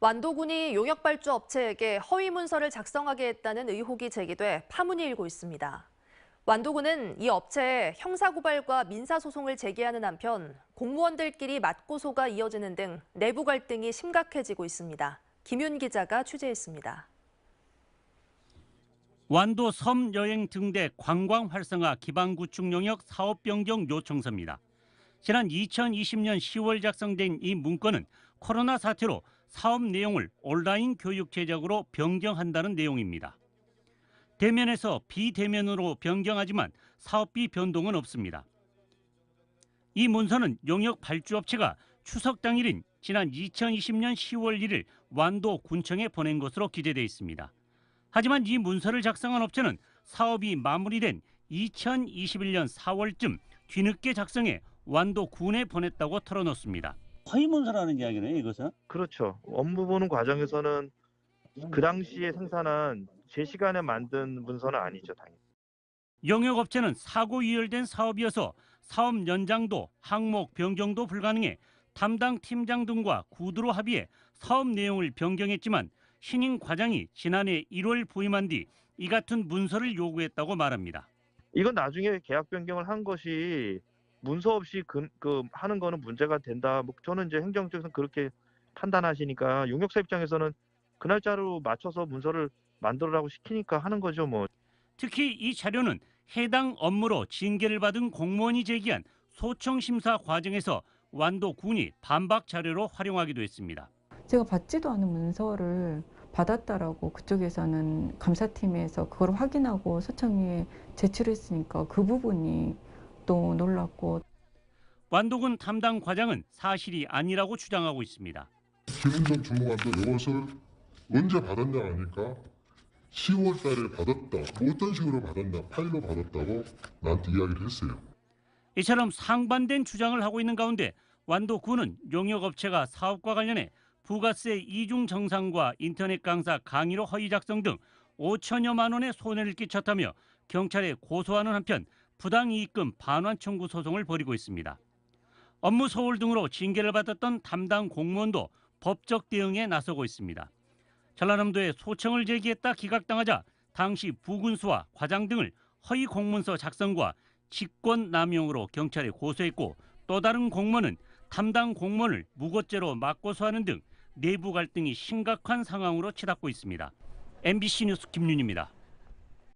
완도군이 용역발주 업체에게 허위 문서를 작성하게 했다는 의혹이 제기돼 파문이 일고 있습니다. 완도군은 이 업체에 형사고발과 민사소송을 제기하는 한편 공무원들끼리 맞고소가 이어지는 등 내부 갈등이 심각해지고 있습니다. 김윤 기자가 취재했습니다. 완도 섬 여행 등대 관광 활성화 기반 구축 용역 사업 변경 요청서입니다. 지난 2020년 10월 작성된 이 문건은 코로나 사태로 사업 내용을 온라인 교육 제작으로 변경한다는 내용입니다. 대면에서 비대면으로 변경하지만 사업비 변동은 없습니다. 이 문서는 용역 발주업체가 추석 당일인 지난 2020년 10월 1일 완도 군청에 보낸 것으로 기재돼 있습니다. 하지만 이 문서를 작성한 업체는 사업이 마무리된 2021년 4월쯤 뒤늦게 작성해 완도 군에 보냈다고 털어놓습니다. 허위 문서라는 이야기네요, 이것은? 그렇죠. 업무 보는 과정에서는 그 당시에 생산한 제 시간에 만든 문서는 아니죠, 당연히. 용역업체는 사고 유혈된 사업이어서 사업 연장도 항목 변경도 불가능해 담당 팀장 등과 구두로 합의해 사업 내용을 변경했지만 신임 과장이 지난해 1월 부임한 뒤 이 같은 문서를 요구했다고 말합니다. 이건 나중에 계약 변경을 한 것이 문서 없이 하는 거는 문제가 된다. 뭐 저는 이제 행정적에서는 그렇게 판단하시니까 용역사 입장에서는 그 날짜로 맞춰서 문서를 만들으라고 시키니까 하는 거죠, 뭐. 특히 이 자료는 해당 업무로 징계를 받은 공무원이 제기한 소청 심사 과정에서 완도군이 반박 자료로 활용하기도 했습니다. 제가 받지도 않은 문서를 받았다라고 그쪽에서는 감사팀에서 그걸 확인하고 소청위에 제출했으니까 그 부분이 또 놀랐고. 완도군 담당 과장은 사실이 아니라고 주장하고 있습니다. 김은정 주무관도 이것을 언제 받았냐 하니까 10월 달에 받았다. 뭐 어떤 식으로 받았나 파일로 받았다고 나한테 이야기를 했어요. 이처럼 상반된 주장을 하고 있는 가운데 완도군은 용역업체가 사업과 관련해 부가세 이중 정산과 인터넷 강사 강의로 허위 작성 등 5천여만 원의 손해를 끼쳤다며 경찰에 고소하는 한편 부당이익금 반환 청구 소송을 벌이고 있습니다. 업무 소홀 등으로 징계를 받았던 담당 공무원도 법적 대응에 나서고 있습니다. 전라남도에 소청을 제기했다 기각당하자 당시 부군수와 과장 등을 허위 공문서 작성과 직권 남용으로 경찰에 고소했고 또 다른 공무원은 담당 공무원을 무고죄로 맞고소하는 등 내부 갈등이 심각한 상황으로 치닫고 있습니다. MBC 뉴스 김윤입니다.